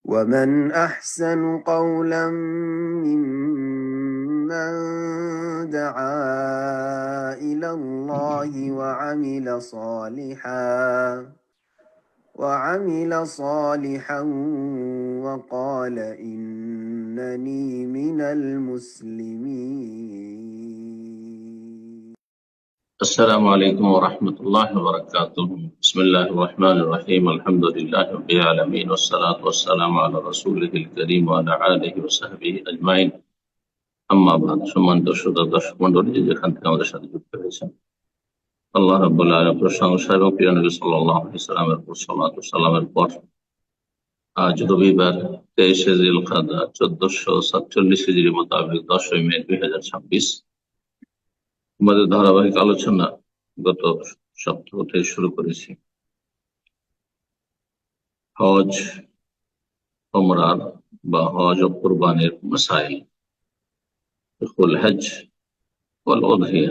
ومن أحسن قولا ممن دعا إلى الله وعمل صالحا وقال إنني من المسلمين. السلام عليكم ورحمة الله وبركاته. بسم الله الرحمن الرحيم. الحمد لله رب العالمين والصلاة والسلام على رسوله الكريم وعلى آله وصحبه أجمعين. أما بعد, সম্মানিত শ্রোতা দর্শক মণ্ডলী যেখান থেকে আমাদের সাথে যুক্ত হয়েছেন, আল্লাহ রাব্বুল আলামিনের প্রশংসা এবং প্রিয় নবী সাল্লাল্লাহু আলাইহি ওয়াসাল্লামের উপর সালাত ও সালামের পর আজ রবিবার 23শে জিলকাদা 1447 হিজরি মোতাবেক 10ই মে 2026 আমাদের ধারাবাহিক আলোচনা গত সপ্তাহ থেকে শুরু করেছি। হজ, উমরার বা হজ ও কুরবানির মাসাইল, হজ ওয়াল উযহিয়া।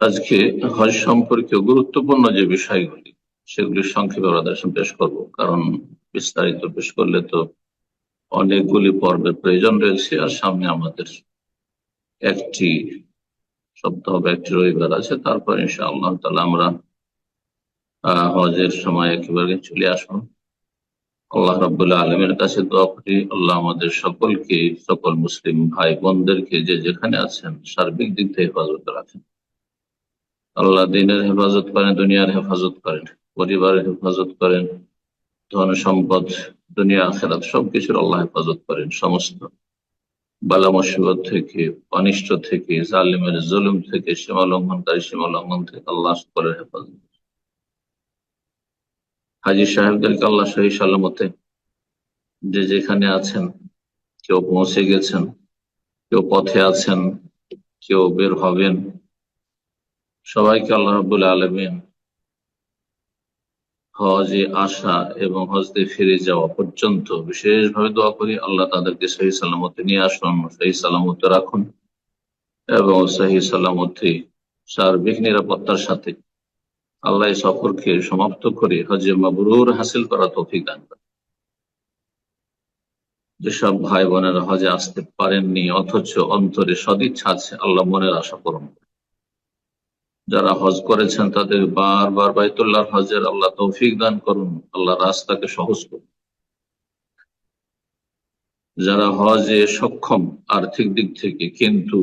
আজকে হজ সম্পর্কে গুরুত্বপূর্ণ যে বিষয়গুলি সেগুলি সংক্ষেপে পেশ করব, কারণ বিস্তারিত পেশ করলে তো অনেকগুলি পর্বের প্রয়োজন রয়েছে, আর সামনে আমাদের একটি সপ্তাহ বা একটি রবিবার আছে। তারপর ইনশাআল্লাহ তাআলা আমরা হজের সময় একেবারে চলে আসবো। আল্লাহ রাব্বুল আলামিনের কাছে দোয়া করি, আল্লাহ আমাদের সকলকে, সকল মুসলিম ভাই বোনদেরকে যে যেখানে আছেন সার্বিক দিক থেকে হেফাজত রাখেন। আল্লাহ দিনের হেফাজত করেন, দুনিয়ার হেফাজত করেন, পরিবারের হেফাজত করেন, ধন সম্পদ, দুনিয়া আখিরাত সবকিছুর আল্লাহ হেফাজত করেন। সমস্ত বালা মুসিবত থেকে, অনিষ্ট থেকে, জালিমের জুলুম থেকে, সীমা লঙ্ঘন থেকে আল্লাহ সকলের হেফাজত। হাজী সাহেবদেরকে আল্লাহ সহি সালামতে যে যেখানে আছেন, কেউ পৌঁছে গেছেন, কেউ পথে আছেন, কেউ বের হবেন, সবাইকে আল্লাহ রাব্বুল আলামিন হজে আসা এবং হজ দিয়ে ফিরে যাওয়া পর্যন্ত বিশেষভাবে দোয়া করি, আল্লাহ তাদেরকে সহি সালামতে নিয়ে আসুন, সহি সালামতে রাখুন এবং সহি সালামতে সার্বিক নিরাপত্তার সাথে আল্লাহ সফরকে সমাপ্ত করে হজে মাবরুর হাসিল করা তৌফিক দান করেন। যেসব ভাই বোনেরা হজে আসতে পারেননি অথচ অন্তরে সদিচ্ছা আছে, আল্লাহ মনের আশা পূরণ করেন। যারা হজ করেছেন তাদের বারবার বাইতুল্লাহ হজের আল্লাহ তৌফিক দান করুন, আল্লাহ রাস্তাকে সহজ করুন। যারা হজে সক্ষম আর্থিক দিক থেকে কিন্তু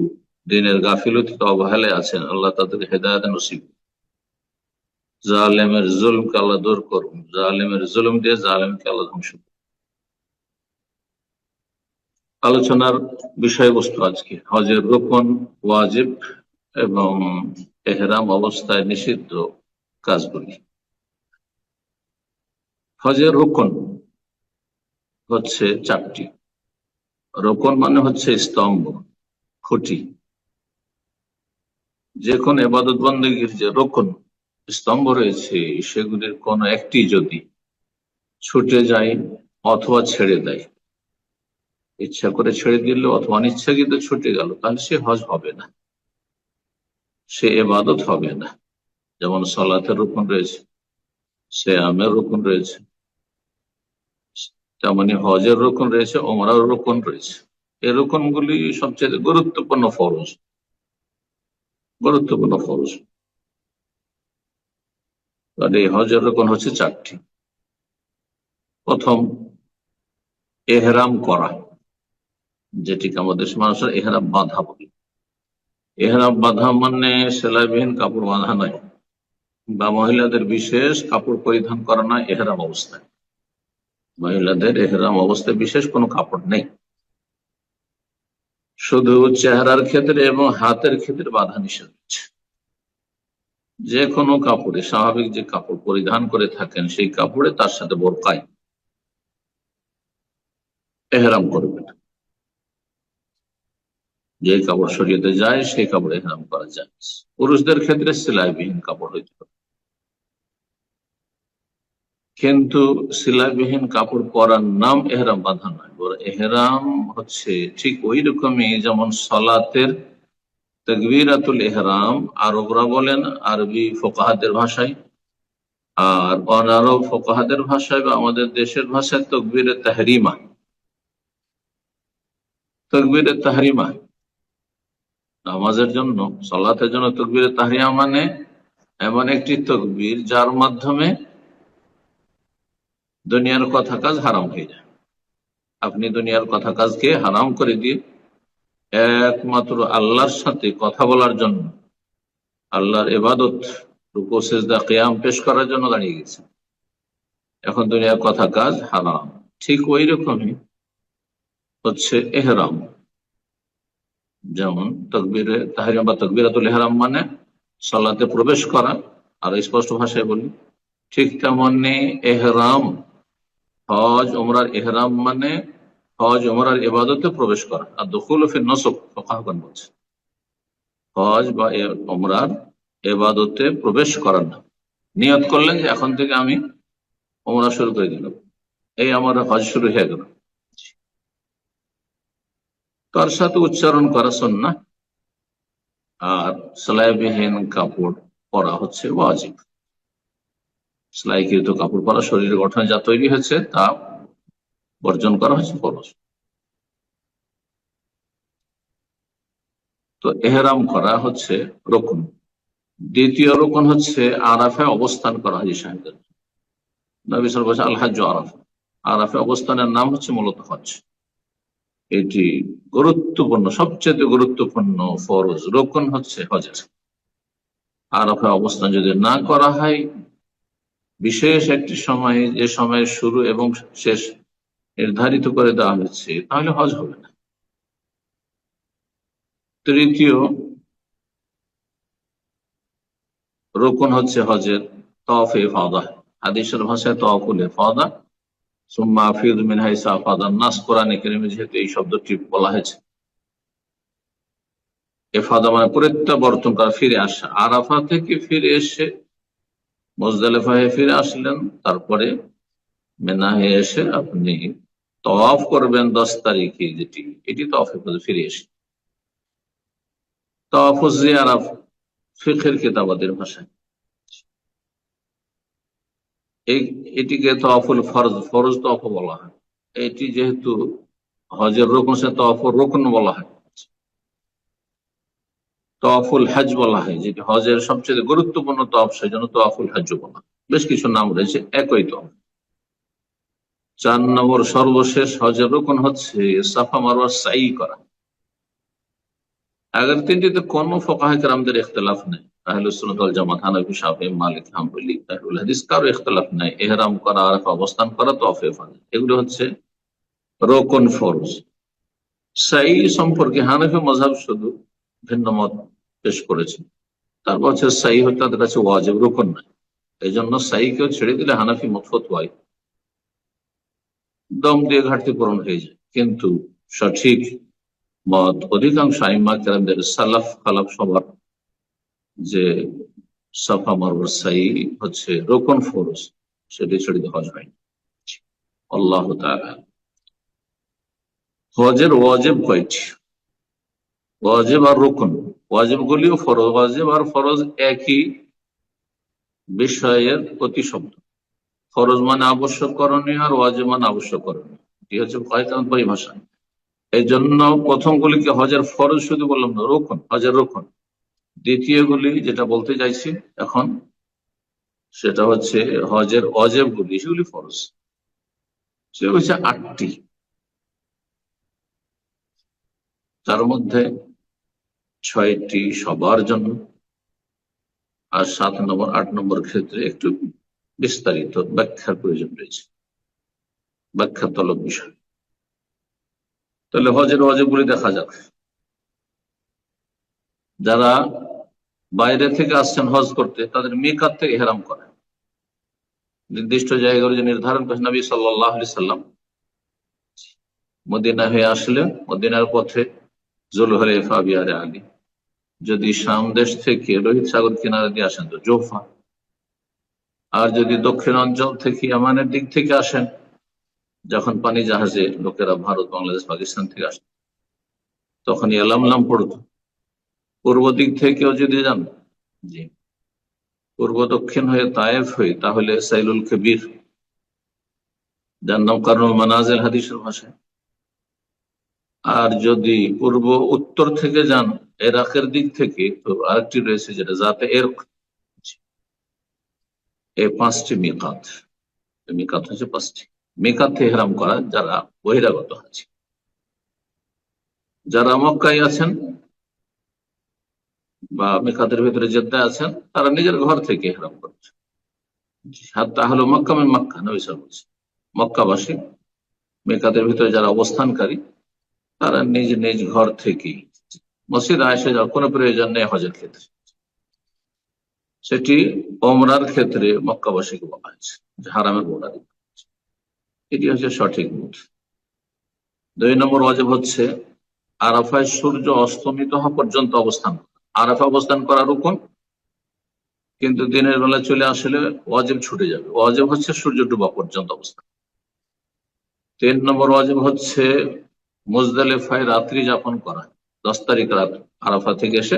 দিনের গাফিলতিতে অবহেলায় আছেন, আল্লাহ তাদের হেদায়েত নসিব। জালেমের জুলমকে আল্লাহ দূর করুন, জালেমের জুলুম দিয়ে জালেমকে আল্লাহ ধ্বংস করুন। আলোচনার বিষয়বস্তু আজকে হজের রুকন, ওয়াজিব এবং এহরাম অবস্থায় নিষিদ্ধ কাজগুলি। হজের রুকন হচ্ছে 4টি। রুকন মানে হচ্ছে স্তম্ভ, খুঁটি। যে কোন ইবাদত বন্দেগীর যে রুকন, স্তম্ভ রয়েছে, সেগুলির কোন একটি যদি ছুটে যায় অথবা ছেড়ে দেয়, ইচ্ছা করে ছেড়ে দিল অথবা অনিচ্ছাকৃত ছুটে গেল, তাহলে সে হজ হবে না, সে ইবাদত হবে না। যেমন সালাতের রুকন রয়েছে, সিয়ামের রুকন রয়েছে, তেমনি হজের রুকন রয়েছে, উমরার রুকন রয়েছে। এই রুকনগুলি সবচেয়ে গুরুত্বপূর্ণ ফরজ। এই হজের রুকন হচ্ছে 4টি। প্রথম, এহরাম করা, যেটিকে আমাদের মানুষের এহরাম বাঁধা বলে। এহরাম বাঁধা মানে সেলাইবিহীন কাপড় বাঁধা নয়, বা মহিলাদের বিশেষ কাপড় পরিধান করা নয়। এহরাম অবস্থায় মহিলাদের এহরাম অবস্থায় বিশেষ কোনো কাপড় নেই, শুধু চেহারার ক্ষেত্রে এবং হাতের ক্ষেত্রে বাধা নিষেধ হচ্ছে। যে কোনো কাপড়ে, স্বাভাবিক যে কাপড় পরিধান করে থাকেন সেই কাপড়ে তার সাথে বোরকায় এহরাম করবেন। যে কাপড় শরীয়তে যায় সেই কাপড়ে এহরাম করা যায়। পুরুষদের ক্ষেত্রে সেলাইবিহীন কাপড় হইতে হবে, কিন্তু সেলাইবিহীন কাপড় পরার নাম এহরাম বাঁধা নয়। এহরাম হচ্ছে ঠিক ওই রকমই যেমন সালাতের তাকবীরাতুল ইহরাম আরবরা বলেন, আরবি ফুকাহাদের ভাষায়, আর অনারব ফুকাহাদের ভাষায় বা আমাদের দেশের ভাষায় তাকবীরে তাহরিমা। তাকবীরে তাহরিমা নামাজের জন্য, সালাতের জন্য তাকবীরে তাহরিমা মানে এমন একটি তাকবীর যার মাধ্যমে দুনিয়ার কথা কাজ হারাম হয়ে যায়। আপনি দুনিয়ার কথা কাজকে হারাম করে দিয়ে একমাত্র আল্লাহর সাথে কথা বলার জন্য, আল্লাহর ইবাদত রুকু সিজদা কিয়াম পেশ করার জন্য দাঁড়িয়ে গেছে। এখন দুনিয়ার কথা কাজ হারাম। ঠিক ওই রকমই হচ্ছে এহরাম। যেমন তাকবীরে তাহরিম বা তাকবীরাতুল ইহরাম মানে সালাতে প্রবেশ করা, আর স্পষ্ট ভাষায় বলি ঠিক তেমনি এহরাম, হজ ওমরার এহরাম মানে হজ ওমরার ইবাদতে প্রবেশ করা। আর দুখুল ফি নসক ফুকাহাগণ বলছে হজ বা ওমরার ইবাদতে প্রবেশ করার নাম। নিয়ত করলেন যে এখন থেকে আমি ওমরা শুরু করে দিলাম, এই আমার হজ শুরু হয়ে গেল, তার সাথে উচ্চারণ করা সুন্নাহ। আর সেলাইবিহীন কাপড় পরা হচ্ছে ওয়াজিব। সেলাইকৃত কাপড় পরা শরীরের গঠনে যা তৈরি হয়েছে তা বর্জন করা হচ্ছে ফরজ। তো এহরাম করা হচ্ছে রকুন। দ্বিতীয় রকুন হচ্ছে আরাফে অবস্থান করা। হাজী সাহেবদের নবী সাল্লাল্লাহু আলাইহি ওয়াসাল্লাম আল হাজ্জু আরাফা, আরাফে অবস্থানের নাম হচ্ছে মূলত হজ। এটি গুরুত্বপূর্ণ, সবচেয়ে গুরুত্বপূর্ণ ফরজ রকুন হচ্ছে হজের। আরাফে অবস্থান যদি না করা হয় বিশেষ একটি সময়ে, যে সময়ের শুরু এবং শেষ নির্ধারিত করে দেওয়া হয়েছে, তাহলে হজ হবে না। তৃতীয় রকুন হচ্ছে হজের তওয়াফ ইফাদা। হাদিসের ভাষায় তওয়াফুল ইফাদা, সুম্মা আফিযু মিন হাইসু আফাদান নাস, কোরআনে কারীমে যেহেতু এই শব্দটি বলা হয়েছে। ইফাদা মানে প্রত্যাবর্তন করা, ফিরে আসা। আরাফা থেকে ফিরে এসে মুজদালিফায় ফিরে আসলেন, তারপরে মিনাহে এসে আপনি তওয়াফ করবেন 10 তারিখে, যেটি এটি তওয়াফ ইফাদা, ফিরে এসে। তওয়াফ জিয়ারা ফিকহের কিতাবাদের ভাষায় এটিকে তওয়াফুল ফরজ, ফরজ তওয়াফ বলা হয়। এটি যেহেতু হজের রুকন, সে তওয়াফুল রুকন বলা হয়। তওয়াফুল হজ বলা হয়, যেটি হজের সবচেয়ে গুরুত্বপূর্ণ তওয়াফ, সেই জন্য তওয়াফুল হজ বলা। বেশ কিছু নাম রয়েছে, একই তওয়াফ। 4 নম্বর সর্বশেষ হজের রুকন হচ্ছে সাফা মারওয়া সাই করা। আগের তিনটিতে কোনো ফুকাহায়ে কেরামদের ইখতিলাফ নেই। আহলুস সুন্নাত ওয়াল জামাত, হানাফি, শাফিঈ, মালিক, হাম্বলি, আহলুল হাদিস কারো ইখতিলাফ নাই। ইহরাম করা, আরাফা অবস্থান করা, তওয়াফ ইফাদা, এগুলো হচ্ছে রোকন ফরজ। সাই সম্পর্কে হানাফি মাযহাব শুধু ভিন্ন মত পেশ করেছে। তারপর হচ্ছে সাই হচ্ছে তাদের কাছে ওয়াজিব, রোকন নাই। এই জন্য সাইকেও ছেড়ে দিলে হানাফি মত ফতোয়ায় দম দিয়ে ঘাটতি পূরণ হয়ে যায়। কিন্তু সঠিক মত অধিকাংশ আইম্মা কেরামদের, সালাফ খালাফ সবার, যে সাফা মারওয়া সাই হচ্ছে রোকন ফরজ, সেটি ছেড়ে দিয়ে হজ হয়। আল্লাহ তাআলা। হজের ওয়াজিব কয়টি? ওয়াজিব আর রুকন, ওয়াজিব গুলিও ফরজ, ওয়াজিব আর ফরজ একই বিষয়ের প্রতিশব্দ। ফরজ মানে আবশ্যক করণীয়, আর ওয়াজিব মানে আবশ্যক করণীয়, এটি হচ্ছে পরিভাষা। এই জন্য প্রথমগুলিকে হজের ফরজ শুধু বললাম না, রুকন, হজের রুকন। দ্বিতীয় গুলি যেটা বলতে চাইছি এখন, সেটা হচ্ছে হজের ওয়াজিব গুলি, সেগুলি ফরজ। সেগুলো হচ্ছে 8টি। তার মধ্যে 6টি সবার জন্য, আর 7 নম্বর 8 নম্বর ক্ষেত্রে একটু বিস্তারিত ব্যাখ্যার প্রয়োজন রয়েছে, ব্যাখ্যা তলব বিষয়। তাহলে হজের ওয়াজিবগুলি দেখা যাক। যারা বাইরে থেকে আসছেন হজ করতে, তাদের মিকাত থেকে ইহরাম করে, নির্দিষ্ট জায়গার যে নির্ধারণ করেছেন নবী সাল্লাল্লাহু আলাইহি সাল্লাম। মদিনা হয়ে আসলে মদিনার পথে জুলহুলাইফা, বিহারে আলী। যদি শাম দেশ থেকে লোহিত সাগর কিনারা দিয়ে আসেন তো জোফা। আর যদি দক্ষিণ অঞ্চল থেকে ইয়ামানের দিক থেকে আসেন, যখন পানি জাহাজে লোকেরা ভারত, বাংলাদেশ, পাকিস্তান থেকে আসে, তখন ইয়ালামলাম পড়তো। পূর্ব দিক থেকেও যদি যান, জি, পূর্ব দক্ষিণ হয়ে তায়েফ হয়ে, তাহলে সাইলুল কবির, যার নাম কারনুল মানাজিল হাদিসের ভাষায়। আর যদি পূর্ব উত্তর থেকে যান এরাকের দিক থেকে, তো আরেকটি রয়েছে যেটা জাতে এরক। এই 5টি মিকাত, মিকাত হচ্ছে 5টি। মিকাত থেকে ইহরাম করা যারা বহিরাগত আছে। যারা মক্কায় আছেন বা মিকাতের ভিতরে জেদ্দায় আছেন, তারা নিজের ঘর থেকে ইহরাম করছে। তাহলে মক্কা মিন মক্কা, নবী সাল্লাল্লাহু আলাইহি ওয়াসাল্লাম মক্কাবাসী, মিকাতের ভিতরে যারা অবস্থানকারী, তারা নিজ নিজ ঘর থেকেই মসজিদ আয়েশা যাওয়ার কোনো প্রয়োজন নেই হজের ক্ষেত্রে। সেটি ওমরার ক্ষেত্রে মক্কাবাসীকে বলা হয়েছে যে হারামের বোর্ডার। এটি হচ্ছে সঠিক মত। 2 নম্বর ওয়াজিব হচ্ছে আরাফায় সূর্য অস্তমিত হওয়া পর্যন্ত অবস্থান করা। আরাফা অবস্থান করা রুকন, কিন্তু দিনের বেলা চলে আসলে ওয়াজিব ছুটে যাবে। ওয়াজিব হচ্ছে সূর্য ডুবা পর্যন্ত অবস্থান। 3 নম্বর ওয়াজিব হচ্ছে মুজদালিফায় রাত্রি যাপন করা। 10 তারিখ রাত আরাফা থেকে এসে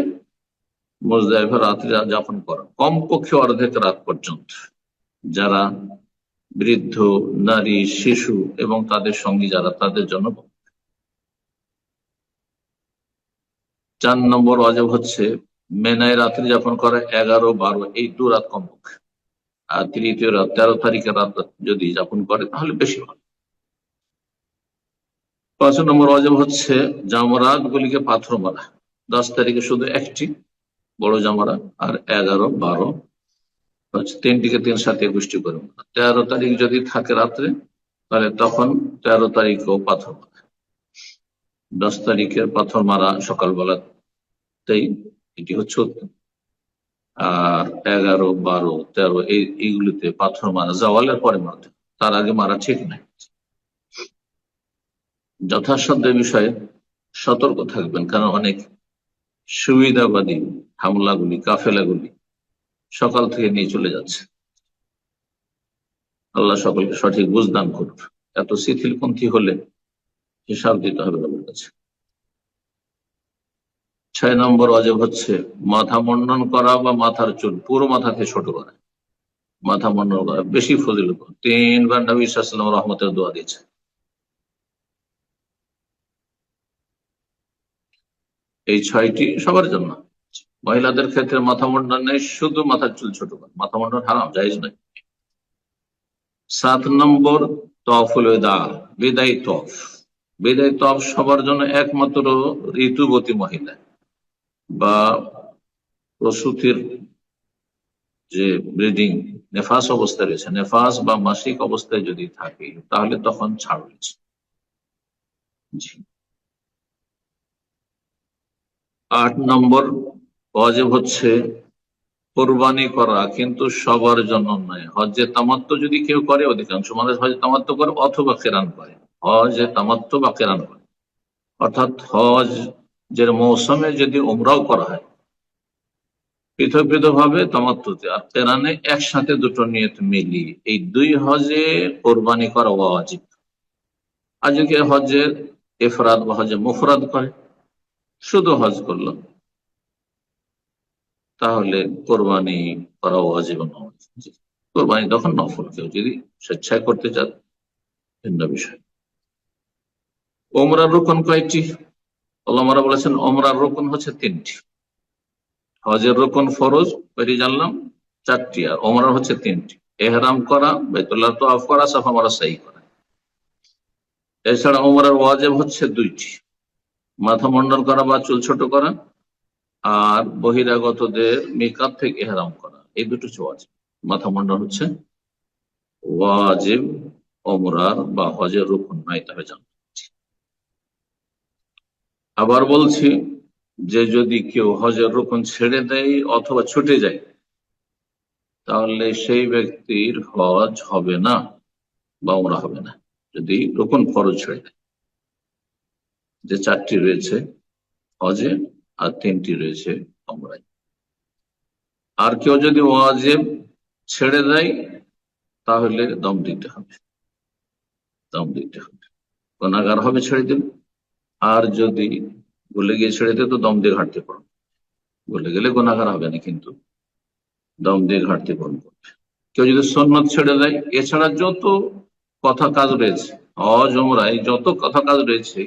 মুজদালিফায় রাত্রি যাপন করা, কমপক্ষে অর্ধেক রাত পর্যন্ত। যারা বৃদ্ধ, নারী, শিশু এবং তাদের সঙ্গী যারা, তাদের জন্য। 4 নম্বর ওয়াজিব হচ্ছে মেনায় রাত্রি যাপন করা 11, 12 এই 2 রাত কমপক্ষে। আর তৃতীয় রাত 13 তারিখের রাত যদি যাপন করে তাহলে বেশি ভালো। 5 নম্বর ওয়াজিব হচ্ছে জামরাত গুলিকে পাথর মারা। 10 তারিখে শুধু একটি বড় জামরা, আর 11, 12 হচ্ছে 3টিকে 3 সাথে 21টি করে। 13 তারিখ যদি থাকে রাত্রে, তাহলে তখন 13 তারিখেও পাথর মারা। 10 তারিখের পাথর মারা সকালবেলাতেই, এটি হচ্ছে উত্তম। আর 11, 12, 13 এইগুলিতে পাথর মারা জাওয়ালের পরে মারতে, তার আগে মারা ঠিক নাই। যথাসাধ্য বিষয়ে সতর্ক থাকবেন, কারণ অনেক সুবিধাবাদী হামলাগুলি, কাফেলাগুলি সকাল থেকে নিয়ে চলে যাচ্ছে। আল্লাহ সকলকে সঠিক বুঝদান করুন। এত শিথিলপন্থী হলে হিসাব দিতে হবে আমার কাছে। 6 নম্বর ওয়াজিব হচ্ছে মাথা মুন্ডন করা বা মাথার চুল পুরো মাথা থেকে ছোট করা। মাথা মুন্ডন করা বেশি ফজিলত। 3 বার নবী সাল্লাল্লাহু আলাইহি ওয়াসাল্লাম রহমতের দোয়া দিয়েছে। এই 6টি সবার জন্য। মহিলাদের ক্ষেত্রে মাথা মুন্ডন নেই, শুধু মাথার চুল ছোট করা। মাথা মুন্ডন হারাম, জায়েজ নয়। 7 নম্বর তওয়াফুল ওয়াদা, বিদায়ী তওয়াফ। বিদায়ী তওয়াফ সবার জন্য, একমাত্র ঋতুবতী মহিলা বা প্রসূতির যে ব্লিডিং, নেফাস অবস্থায় রয়েছে, নেফাস বা মাসিক অবস্থায় যদি থাকে, তাহলে তখন ছাড় রয়েছে। 8 নম্বর ওয়াজিব হচ্ছে কোরবানি করা, কিন্তু সবার জন্য নয়। হজ্জে তামাত্তু যদি কেউ করে, অধিকাংশ মানুষ হজ্জে তামাত্তু করে অথবা কেরান করে। হজ্জে তামাত্তু বা কেরান করে, অর্থাৎ হজের মৌসুমে যদি উমরাও করা হয় পৃথক পৃথক ভাবে তামাত্তুতে, আর কেরানে একসাথে দুটো নিয়ত মিলিয়ে, এই 2 হজে কোরবানি করা ওয়াজিব। আর যদি হজে ইফরাদ বা হজে মুফরাদ করে, শুধু হজ করলো, তাহলে কোরবানি করা ওয়াজিব নয়। কোরবানি তখন নফল, কেউ যদি স্বেচ্ছায় করতে চান ভিন্ন বিষয়। ওমরার রুকন কয়টি? ওলামারা বলেছেন ওমরার রুকন হচ্ছে 3টি। হজের রুকন ফরজ ওইটি জানলাম 4টি, আর ওমরার হচ্ছে 3টি। এহরাম করা, বাইতুল্লাহ তাওয়াফ করা, সাফা মারওয়া সাই করা। এছাড়া ওমরার ওয়াজিব হচ্ছে 2টি, মাথা মুন্ডন করা বা চুল ছোট করা, আর বহিরাগতদের মিকাত থেকে ইহরাম করা। এই দুটো ওয়াজিব। মাথা মুন্ডন হচ্ছে ওয়াজিব, ওমরার বা হজের রুকন নাই, তবে জান। আবার বলছি যে যদি কেউ হজের রুকন ছেড়ে দেয় অথবা ছুটে যায়, তাহলে সেই ব্যক্তির হজ হবে না বা ওমরা হবে না, যদি রুকন ফরজ ছেড়ে দেয়। যে 4টি রয়েছে হজে আর 3টি রয়েছে ওমরায়। আর কেউ যদি ওয়াজিব ছেড়ে দেয়, তাহলে দম দিতে হবে, দম দিতে হবে। গুনাহগার হবে ছেড়ে দেবে। আর যদি ভুলে গিয়ে ছেড়ে দেয়, তো দম দিয়ে ঘাটতে পারো। ভুলে গেলে গুনাহগার হবে না, কিন্তু দম দিয়ে ঘাটতি পূরণ করবে। কেউ যদি সুন্নত ছেড়ে দেয়, এছাড়া যত কথা কাজ রয়েছে, হজ ওমরায় যত কথা কাজ রয়েছে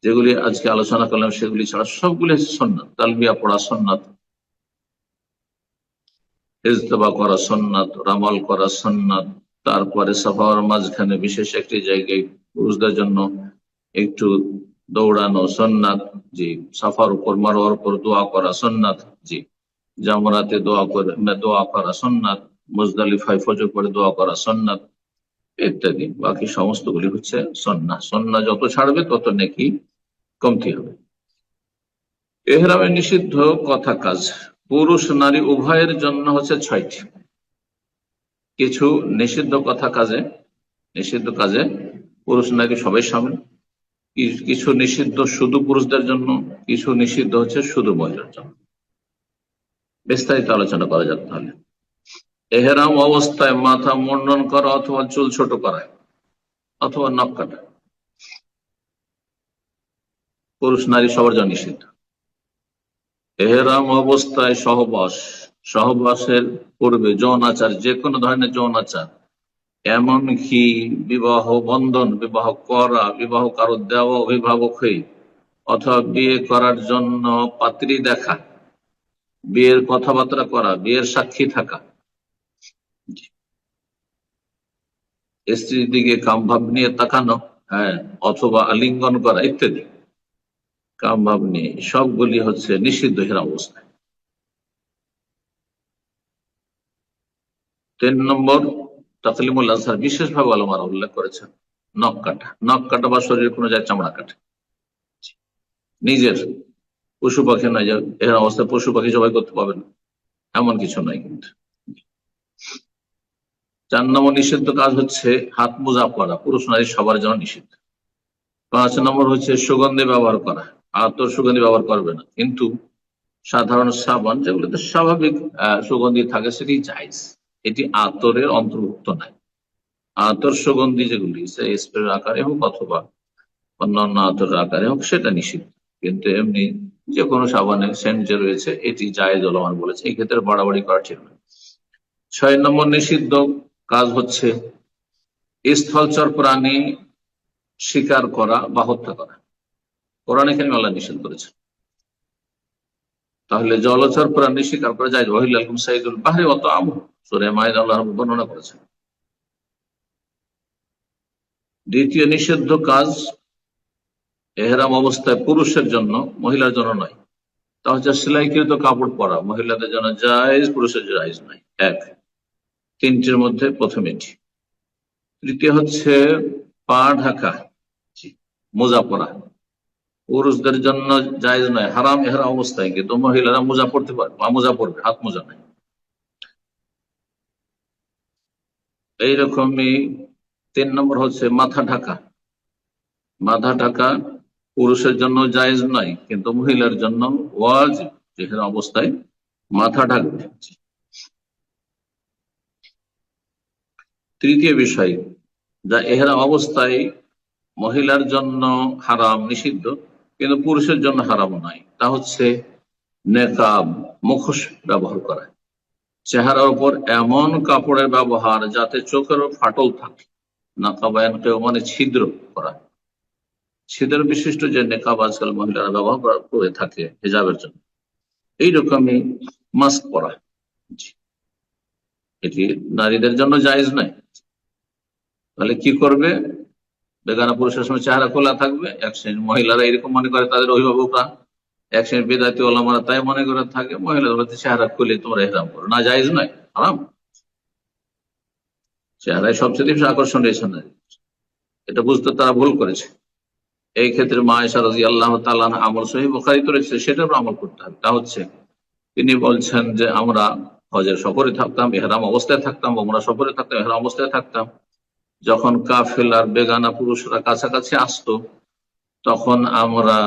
যেগুলি আজকে আলোচনা করলাম, সেগুলি ছাড়া সবগুলি সুন্নাত। তালবিয়া পড়া সুন্নাত, ইজতেবা করা সুন্নাত, রামাল করা সুন্নাত। তারপরে সাফার মাঝখানে বিশেষ একটি জায়গায় পুরুষদের জন্য একটু দৌড়ানো সুন্নাত। জি। সাফার উপর মারোয়ার উপর দোয়া করা সুন্নাত। জি। জামরাতে দোয়া করা সুন্নাত। মুজদালিফায় ফজর পরে দোয়া করা সুন্নাত ইত্যাদি। বাকি সমস্তগুলি হচ্ছে সুন্নাহ। সুন্নাহ যত ছাড়বে তত নেকি কমতি হবে। এহরামে নিষিদ্ধ কথা কাজ পুরুষ নারী উভয়ের জন্য হচ্ছে 6টি। কিছু নিষিদ্ধ কথা কাজে, নিষিদ্ধ কাজে পুরুষ নারী সবাই সামিল। কিছু নিষিদ্ধ শুধু পুরুষদের জন্য, কিছু নিষিদ্ধ হচ্ছে শুধু মহিলার জন্য। বিস্তারিত আলোচনা করা যাক তাহলে। এহরাম অবস্থায় মাথা মুন্ডন করা অথবা চুল ছোট করা অথবা নখ কাটা পুরুষ নারী সবার জন্য নিষিদ্ধ। এহরাম অবস্থায় সহবাস, সহবাসের পূর্বে যৌনাচার, যে কোনো ধরনের যৌনাচার, এমনকি বিবাহ বন্ধন, বিবাহ করা, বিবাহ কারো দেওয়া অভিভাবক হয়ে, অথবা বিয়ে করার জন্য পাত্রী দেখা, বিয়ের কথাবার্তা করা, বিয়ের সাক্ষী থাকা, স্ত্রীর দিকে কামভাব নিয়ে তাকানো, হ্যাঁ, অথবা আলিঙ্গন করা ইত্যাদি কামভাব নিয়ে, সবগুলি হচ্ছে নিষিদ্ধ এহরাম অবস্থায়। 3 নম্বর তাকলিমুল আজহার, বিশেষভাবে আলমারা উল্লেখ করেছেন নখ কাটা। নখ কাটা বা শরীরের কোনো জায়গায় চামড়া কাটা, নিজের পশু পাখি নয়, এর অবস্থায় পশু পাখি জবাই করতে পারবেন এমন কিছু নয় কিন্তু। 4 নম্বর নিষিদ্ধ কাজ হচ্ছে হাত মোজা পরা, পুরুষ নারী সবার জন্য নিষিদ্ধ। 5 নম্বর হচ্ছে সুগন্ধি ব্যবহার করা, আতর সুগন্ধি ব্যবহার করবে না, কিন্তু সাধারণ সাবান যেগুলোতে স্বাভাবিক সুগন্ধি থাকে সেটি জায়েজ, এটি আতরের অন্তর্ভুক্ত নাই। আতর সুগন্ধি যেগুলি স্প্রের আকারে হোক অথবা অন্যান্য আতরের আকারে হোক সেটা নিষিদ্ধ, কিন্তু এমনি যে কোনো সাবানের সেন্ট যে রয়েছে এটি জায়েজ ওলামা বলেছে, এই ক্ষেত্রে বাড়াবাড়ি করা ঠিক নয়। 6 নম্বর নিষিদ্ধ কাজ হচ্ছে স্থলচর প্রাণী শিকার করা বা হত্যা করা। কোরআনে এখানে আল্লাহ নিষেধ করেছে, তাহলে জলচর প্রাণী শিকার করা যায়। ওয়াহিল্লাকুম সাইদুল বাহরি ওয়া তা'আমুহু, সূরা মাইদা আল্লাহ বর্ণনা করেছেন। দ্বিতীয় নিষিদ্ধ কাজ এহরাম অবস্থায় পুরুষের জন্য, মহিলার জন্য নয়, তা হচ্ছে সেলাইকৃত কাপড় পরা। মহিলাদের জন্য জায়েজ, পুরুষের জায়েজ নয়। 3টির মধ্যে প্রথম এটি। তৃতীয় হচ্ছে পা ঢাকা, মোজা পরা, পুরুষদের জন্য জায়েজ নয়, হারাম এহরাম অবস্থায়, কিন্তু মহিলারা মোজা পড়তে পারবে, পা মোজা পড়বে, হাত মোজা নাই। এইরকমই 3 নম্বর হচ্ছে মাথা ঢাকা। মাথা ঢাকা পুরুষের জন্য জায়েজ নয়, কিন্তু মহিলার জন্য ওয়াজিব, যেখানে অবস্থায় মাথা ঢাকবে। তৃতীয় বিষয় যা এহরাম অবস্থায় মহিলার জন্য হারাম, নিষিদ্ধ, কিন্তু পুরুষের জন্য হারাম নয়, তা হচ্ছে নেকাব, মুখোশ ব্যবহার করা। চেহারার উপর এমন কাপড়ের ব্যবহার যাতে চোখেরও ফাটল থাকে। নাকাবায়ন মানে ছিদ্র করা, ছিদ্র বিশিষ্ট যে নেকাব আজকাল মহিলারা ব্যবহার করে থাকে হিজাবের জন্য, এইরকমই মাস্ক পরা, এটি নারীদের জন্য জায়েজ নয়। তাহলে কি করবে? বেগানা পুরুষের সময় চেহারা খোলা থাকবে। এক শ্রেণীর মহিলারা এরকম মনে করে, তাদের অভিভাবকরা, এক শ্রেণীর বেদাতি ওলামারা তাই মনে করে থাকে, মহিলাদের বলতে চেহারা খুলে তোমরা ইহরাম করো, না, জায়েজ নয়, হারাম। চেহারায় সবচেয়ে বেশি আকর্ষণ রয়েছে নারী, এটা বুঝতে তারা ভুল করেছে। এই ক্ষেত্রে মা আয়েশা রাদিয়াল্লাহু তাআলা আনহা আমল সহিহ বুখারীতে রয়েছে, সেটার উপর আমল করতে হবে। তা হচ্ছে তিনি বলছেন যে আমরা হজের সফরে থাকতাম, ইহরাম অবস্থায় থাকতাম, ওমরা সফরে থাকতাম, ইহরাম অবস্থায় থাকতাম। যখন কাফেলার বেগানা পুরুষরা কাছাকাছি আসতো, তখন আমরা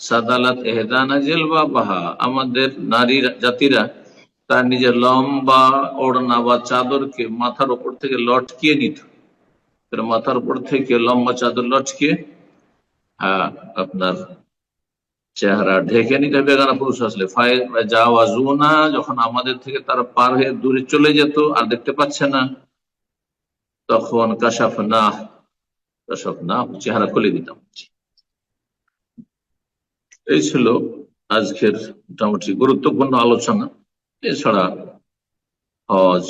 সাদালাত এহদানা জিলবাবাহা, আমাদের নারী জাতিরা তার নিজের লম্বা ওড়না বা চাদরকে মাথার উপর থেকে লটকিয়ে নিত। মাথার উপর থেকে লম্বা চাদর লটকিয়ে আপনার চেহারা ঢেকে নিতে বেগানা পুরুষ আসলে যাওয়াজুনা, যখন আমাদের থেকে তারা পার হয়ে দূরে চলে যেত আর দেখতে পাচ্ছে না, তখন কাশাফনা চেহারা খুলে দিতাম। এই ছিল আজকের মোটামুটি গুরুত্বপূর্ণ আলোচনা। এছাড়া হজ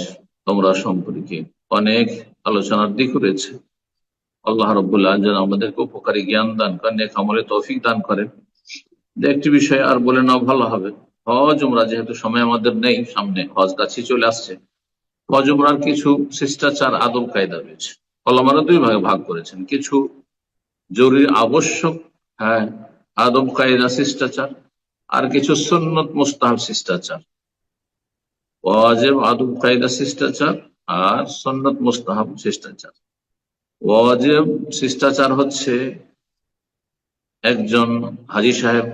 তোমরা সম্পর্কে অনেক আলোচনার দিক রয়েছে। আল্লাহ রাব্বুল আলামিন যেন আমাদেরকে উপকারী জ্ঞান দান করেন, নেক আমলে তৌফিক দান করেন। একটি বিষয় আর বলে নাও ভালো হবে, হজ উমরা যেহেতু সময় আমাদের নেই, সামনে হজ কাছে চলে আসছে, হজ উমরার কিছু শিষ্টাচার আদব কায়দা রয়েছে। ওলামারা দুই ভাগে ভাগ করেছেন, কিছু জরুরি আবশ্যক হ্যাঁ আদব কায়দা শিষ্টাচার, আর কিছু সুন্নত মুস্তাহাব শিষ্টাচার। ওয়াজিব আদব কায়দা শিষ্টাচার আর সুন্নত মুস্তাহাব শিষ্টাচার। ওয়াজিব শিষ্টাচার হচ্ছে একজন হাজী সাহেব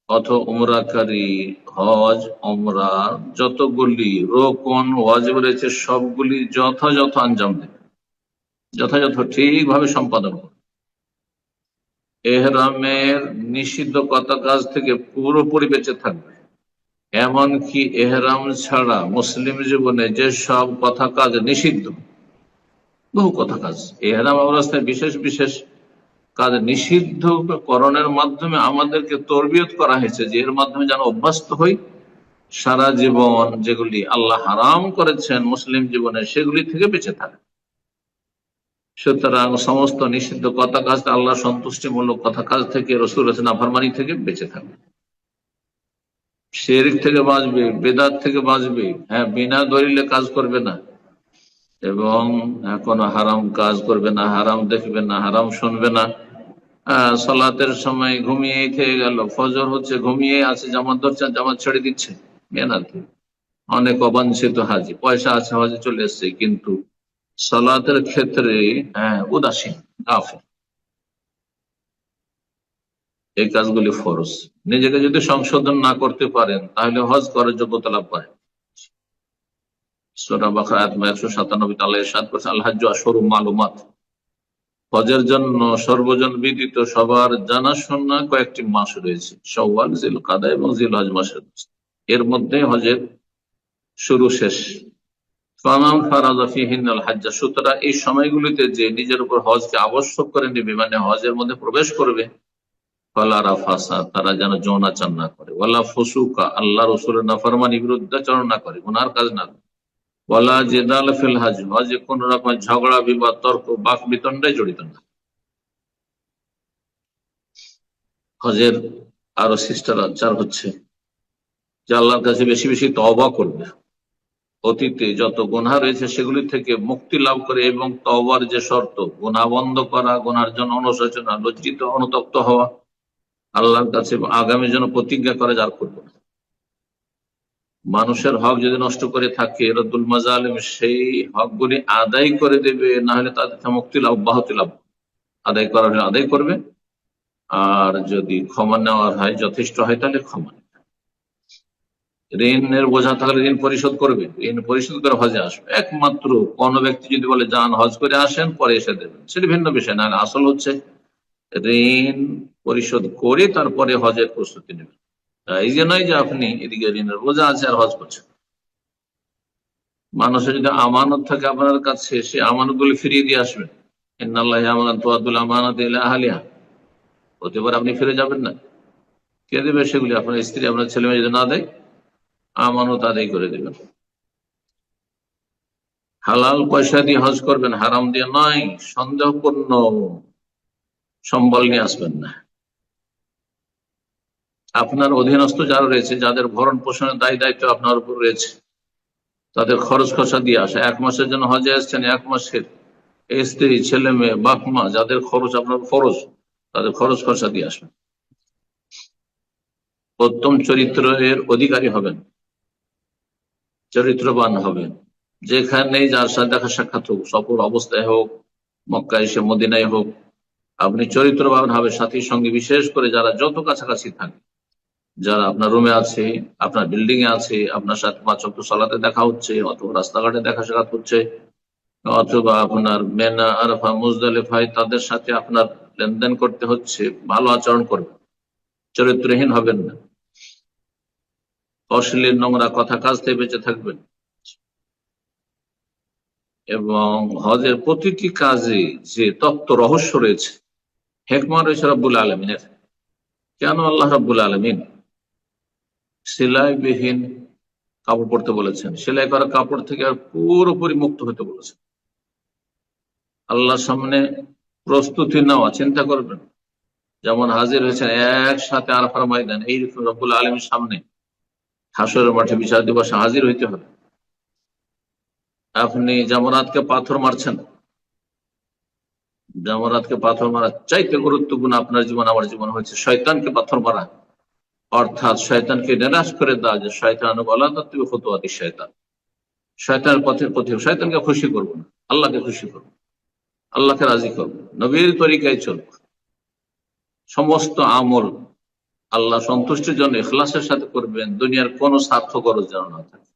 অথবা উমরাকারী হজ উমরা যতগুলি রোকন ওয়াজিব রয়েছে সবগুলি যথাযথ আঞ্জাম দেবে, যথাযথ ঠিকভাবে সম্পাদন করবে। এহরামের নিষিদ্ধ কথা কাজ থেকে পুরোপুরি বেঁচে থাকবে। এমনকি এহরাম ছাড়া মুসলিম জীবনে যে সব কথা কাজ নিষিদ্ধ, বহু কথা কাজ এহরাম অবস্থায় বিশেষ বিশেষ কাজ নিষিদ্ধ করণের মাধ্যমে আমাদেরকে তরবিয়ত করা হয়েছে, যে এর মাধ্যমে যেন অভ্যস্ত হই সারা জীবন যেগুলি আল্লাহ হারাম করেছেন মুসলিম জীবনে সেগুলি থেকে বেঁচে থাকে। সুতরাং সমস্ত নিষিদ্ধ কথা কাজ, আল্লাহ সন্তুষ্টিমূলক কথা কাজ থেকে, রসুল নাফরমানি থেকে বেঁচে থাকবে। শিরক থেকে বাঁচবে, বেদাত থেকে বাঁচবে, বিনা দলিলে কাজ করবে না, এবং কোনো হারাম কাজ করবে না, হারাম দেখবে না, হারাম শুনবে না। সালাতের সময় ঘুমিয়ে থেকে গেল, ফজর হচ্ছে ঘুমিয়ে আছে, জামাত ধরছেন, জামাত ছেড়ে দিচ্ছে, মেনাতে অনেক অবাঞ্ছিত হাজি, পয়সা আছে হজে চলে এসছে, কিন্তু সালাতের ক্ষেত্রে উদাসীন গাফিল। এই কাজগুলি ফরজ। নিজেকে যদি সংশোধন না করতে পারেন তাহলে হজ করার যোগ্যতা লাভ করেন। সূরা বাকারা আয়াত 197 আল্লাহ ইরশাদ করেছেন, আল হাজ্জু আশহুরুম মালুমাত, হজের জন্য সর্বজন বিদিত সবার জানাশোনা কয়েকটি মাস রয়েছে, শাওয়াল, জিলকাদা এবং জিলহজ মাসের। এর মধ্যে হজের শুরু শেষ। ফামান ফারাযা ফীহিন্নাল হজ্জ, সুতরাং এই সময়গুলিতে যে নিজের উপর হজকে আবশ্যক করে নেবে, মানে হজের মধ্যে প্রবেশ করবে, ফালা রাফাসা, তারা যেন যৌনাচার না করে, ওয়ালা ফুসুকা, আল্লাহ রাসূলের নাফরমানি বিরুদ্ধাচরণ না করে, গুনার কাজ না করে, ওয়ালা জিদাল ফিল হজ, হজে কোন রকম ঝগড়া বিবাদ তর্ক বাক বিতণ্ডায় জড়িত না। হজের আরো শিষ্টাচার হচ্ছে যে আল্লাহর কাছে বেশি বেশি তওবা করবে, অতীতে যত গুনাহ রয়েছে সেগুলি থেকে মুক্তি লাভ করে, এবং তওবার যে শর্ত, গুনাহ বন্ধ করা, গুনার জন্য অনুশোচনা, লজ্জিত অনুতপ্ত হওয়া, আল্লাহর কাছে আগামীর জন্য প্রতিজ্ঞা করে, যার করবে না। মানুষের হক যদি নষ্ট করে থাকে, রদ্দুল মাজালিম, সেই হকগুলি আদায় করে দেবে, না হলে তাদের মুক্তি লাভ, অব্যাহতি লাভ, আদায় করার হলে আদায় করবে, আর যদি ক্ষমা নেওয়ার হয়, যথেষ্ট হয়, তাহলে ক্ষমা। ঋণের বোঝা থাকলে ঋণ পরিশোধ করবে, ঋণ পরিশোধ করে হজে আসবে। একমাত্র কোন ব্যক্তি যদি বলে যান হজ করে আসেন পরে এসে দেবেন, সেটা ভিন্ন বিষয়, না আসল হচ্ছে ঋণ পরিশোধ করে তারপরে হজের প্রস্তুতি নেবেন। এই যে নয় যে আপনি এদিকে ঋণের বোঝা আছে আর হজ করছেন। মানুষের যদি আমানত থাকে আপনার কাছে, সে আমানত গুলি ফিরিয়ে দিয়ে আসবেন। ইন্নাল্লাহা ইয়া'মুরু তু'আদ্দুল আমানাতি ইলা আহলিহা, হতে পারে আপনি ফিরে যাবেন না, কে দেবে সেগুলি? আপনার স্ত্রী, আপনার ছেলে মেয়ে যদি না দেয়, আমানত আদায় করে দেবেন। হালাল পয়সা দিয়ে হজ করবেন, হারাম দিয়ে নয়। সন্দেহপূর্ণ সম্বল নিয়ে আসবেন না। আপনার অধীনস্থ যারা রয়েছে, যাদের ভরণ পোষণের দায় দায়িত্ব আপনার উপর রয়েছে, তাদের খরচ খরচা দিয়ে আসা। 1 মাসের জন্য হজে আসছেন, 1 মাসের স্ত্রী, ছেলে মেয়ে, বাপ মা, যাদের খরচ আপনার ফরজ, তাদের খরচ খরচা দিয়ে আসবেন। উত্তম চরিত্রের অধিকারী হবেন, চরিত্রবান হবেন। যেখানে যার সাথে দেখা সাক্ষাৎ হোক, সফর অবস্থায় হোক, মক্কা এসে মদিনায় হোক, আপনি চরিত্রবান হবে। সাথী সঙ্গে, বিশেষ করে যারা যত কাছাকাছি থাকে, যারা আপনার রুমে আছে, আপনার বিল্ডিং এ আছে, আপনার সাথে 5 ওয়াক্ত সালাতে দেখা হচ্ছে, অথবা রাস্তাঘাটে দেখা সাক্ষাৎ হচ্ছে, অথবা আপনার মেনা, আরাফা, মুজদালিফায় তাদের সাথে আপনার লেনদেন করতে হচ্ছে, ভালো আচরণ করবে। চরিত্রহীন হবেন না, অশ্লীল নোংরা কথা কাজ থেকে বেঁচে থাকবেন, এবং হজের প্রতিটি কাজে যে তত্ত্ব রহস্য রয়েছে, হেকমা রয়েছে রব্বুল আলমিনের। কেন আল্লাহ রব্বুল আলমিন সেলাইবিহীন কাপড় পরতে বলেছেন, সেলাই করা কাপড় থেকে আর পুরোপুরি মুক্ত হতে বলেছেন? আল্লাহর সামনে প্রস্তুতি নেওয়া, চিন্তা করবেন, যেমন হাজির হয়েছেন একসাথে আরাফার ময়দান, এই রব্বুল আলমীর সামনে হাসরের মাঠে বিচার দিবসে হাজির হইতে হবে। আপনি জামরাতকে পাথর মারছেন, জামরাতকে পাথর মারা চাইতে গুরুত্বপূর্ণ আপনার জীবন আমার জীবন হয়েছে শয়তানকে পাথর মারা, অর্থাৎ শয়তানকে নিরাশ করে দেওয়া, যে শয়তান বলা তুমি ফতুয়াতি শয়তান, শয়তানের পথের পথে, শয়তানকে খুশি করবো না, আল্লাহকে খুশি করবো, আল্লাহকে রাজি করবো, নবীর তরিকায় চলবো, সমস্ত আমল আল্লাহ সন্তুষ্টির জন্য ইখলাসের সাথে করবেন, দুনিয়ার কোন স্বার্থ খরচ যেন না থাকে।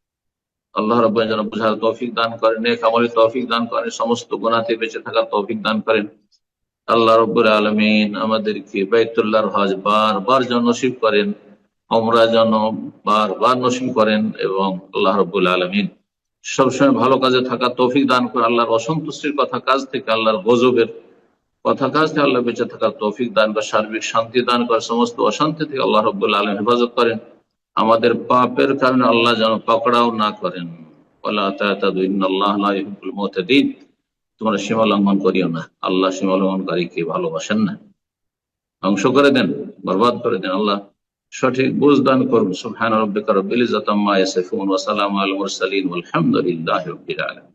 আল্লাহ রাব্বুল যেন বুঝার তৌফিক দান করেন, নেক আমলের তৌফিক দান করেন, সমস্ত গুনাহ থেকে বেঁচে থাকার তৌফিক দান করেন। আল্লাহ রাব্বুল আলামিন আমাদেরকে বাইতুল্লাহর হজ বারবার যেন নসিব করেন, উমরা যেন বারবার নসিব করেন, এবং আল্লাহ রাব্বুল আলামিন সবসময় ভালো কাজে থাকার তৌফিক দান করে, আল্লাহর অসন্তুষ্টির কথা কাজ থেকে, আল্লাহর গজবের কথা কাজ থেকে আল্লাহ বেঁচে থাকার তৌফিক দান করে, সার্বিক শান্তি দান করে, সমস্ত অশান্তি থেকে আল্লাহ রাব্বুল আলামিন হেফাজত করেন। আমাদের পাপের কারণে আল্লাহ যেন পাকড়াও না করেন। ওয়ালা তা'তাদু ইন্নাল্লাহা লা ইউহিব্বুল মু'তাদিন, তোমরা সীমা লঙ্ঘন করিও না, আল্লাহ সীমা লঙ্ঘনকারীকে ভালোবাসেন না। ধ্বংস করে দেন, বরবাদ করে দেন। আল্লাহ সঠিক বুঝ দান করুন। সুবহান রাব্বিকা রাব্বিল ইজ্জাতি আম্মা ইয়াসিফুন ওয়া সালামুন আলাল মুরসালিন ওয়ালহামদুলিল্লাহি রাব্বিল আলামিন।